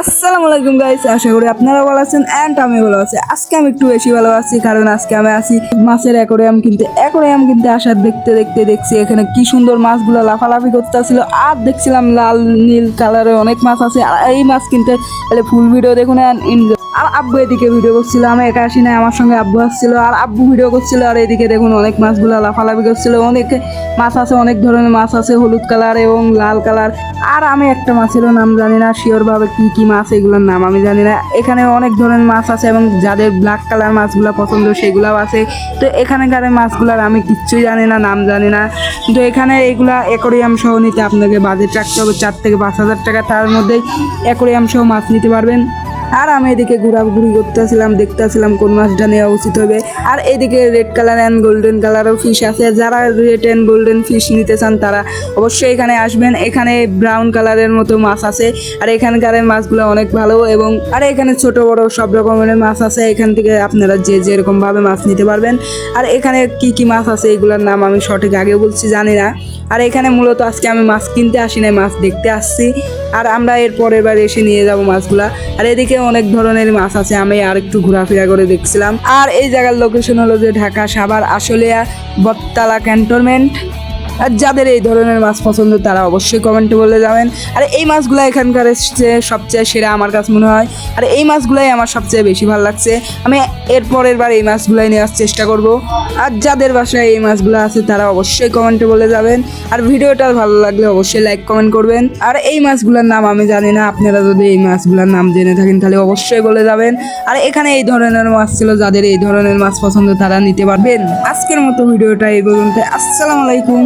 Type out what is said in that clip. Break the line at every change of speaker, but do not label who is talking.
আসসালামু আলাইকুম গাইস, আশা করি আপনারা ভালো আছেন এন্ড আমি ভালো আছি। আজকে আমি একটু বেশি ভালো আছি কারণ আজকে আমি আছি মাছের অ্যাকোরিয়াম কিনতে আসার দেখতে দেখতে দেখছি এখানে কি সুন্দর মাছগুলো লাফালাফি করতেছিল আর দেখছিলাম লাল নীল কালারের অনেক মাছ আছে। আর এই মাছ কিনতে তাহলে ফুল ভিডিও দেখুন আর আব্বু এদিকে ভিডিও করছিল, আমি একা আসি না, আমার সঙ্গে আব্বু আসছিল আর আব্বু ভিডিও করছিল। আর এদিকে দেখুন অনেক মাছগুলো লাফালাফি করছিল। অনেক মাছ আছে, অনেক ধরনের মাছ আছে, হলুদ কালার এবং লাল কালার। আর আমি একটা মাছেরও নাম জানি না শিওর ভাবে, কি কি মাছ এগুলোর নাম আমি জানি না। এখানে অনেক ধরনের মাছ আছে এবং যাদের ব্ল্যাক কালার মাছগুলো পছন্দ সেগুলাও আছে। তো এখানকার মাছগুলার আমি কিচ্ছুই জানি না, নাম জানি না। কিন্তু এখানে এগুলা অ্যাকোরিয়াম সহ নিতে আপনাকে বাজেট রাখতে হবে 4 থেকে 5 হাজার টাকা, তার মধ্যেই অ্যাকোরিয়াম সহ মাছ নিতে পারবেন। আর আমি এদিকে ঘোরাঘুরি করতেছিলাম, দেখতেছিলাম কোন মাছটা নেওয়া উচিত হবে। আর এদিকে রেড কালার অ্যান্ড গোল্ডেন কালারও ফিশ আছে, যারা রেড অ্যান্ড গোল্ডেন ফিশ নিতে চান তারা অবশ্যই এখানে আসবেন। এখানে ব্রাউন কালারের মতো মাছ আছে আর এখানকার মাছগুলো অনেক ভালো। এবং আর এখানে ছোট বড় সব রকমের মাছ আছে, এখান থেকে আপনারা যে যেরকম ভাবে মাছ নিতে পারবেন। আর এখানে কি কি মাছ আছে এগুলোর নাম আমি সঠিক আগে বলছি জানি না। আর এখানে মূলত আজকে আমি মাছ কিনতে আসি নাই, মাছ দেখতে আসছি। আর আমরা এর পরের বার এসে নিয়ে যাব মাছগুলা। আর এদিকে অনেক ধরনের মাছ আছে, আমি আর একটু ঘোরাফেরা করে দেখছিলাম। আর এই জায়গার লোকেশন হলো যে ঢাকা সাভার আশুলিয়া বটতলা ক্যান্টনমেন্ট। আর যাদের এই ধরনের মাছ পছন্দ তারা অবশ্যই কমেন্টে বলে যাবেন। আর এই মাছগুলো এখানকার সবচেয়ে সেরা আমার কাছে মনে হয়। আর এই মাছগুলাই আমার সবচেয়ে বেশি ভালো লাগছে। আমি এর পরের বার এই মাছগুলাই নেওয়ার চেষ্টা করব। আর যাদের বাসায় এই মাছগুলো আছে তারা অবশ্যই কমেন্টে বলে যাবেন। আর ভিডিওটা ভালো লাগলে অবশ্যই লাইক কমেন্ট করবেন। আর এই মাছগুলোর নাম আমি জানি না, আপনারা যদি এই মাছগুলোর নাম জেনে থাকেন তাহলে অবশ্যই বলে যাবেন। আর এখানে এই ধরনের মাছ ছিল, যাদের এই ধরনের মাছ পছন্দ তারা নিতে পারবেন। আজকের মতো ভিডিওটা এই পর্যন্ত। আসসালামু আলাইকুম।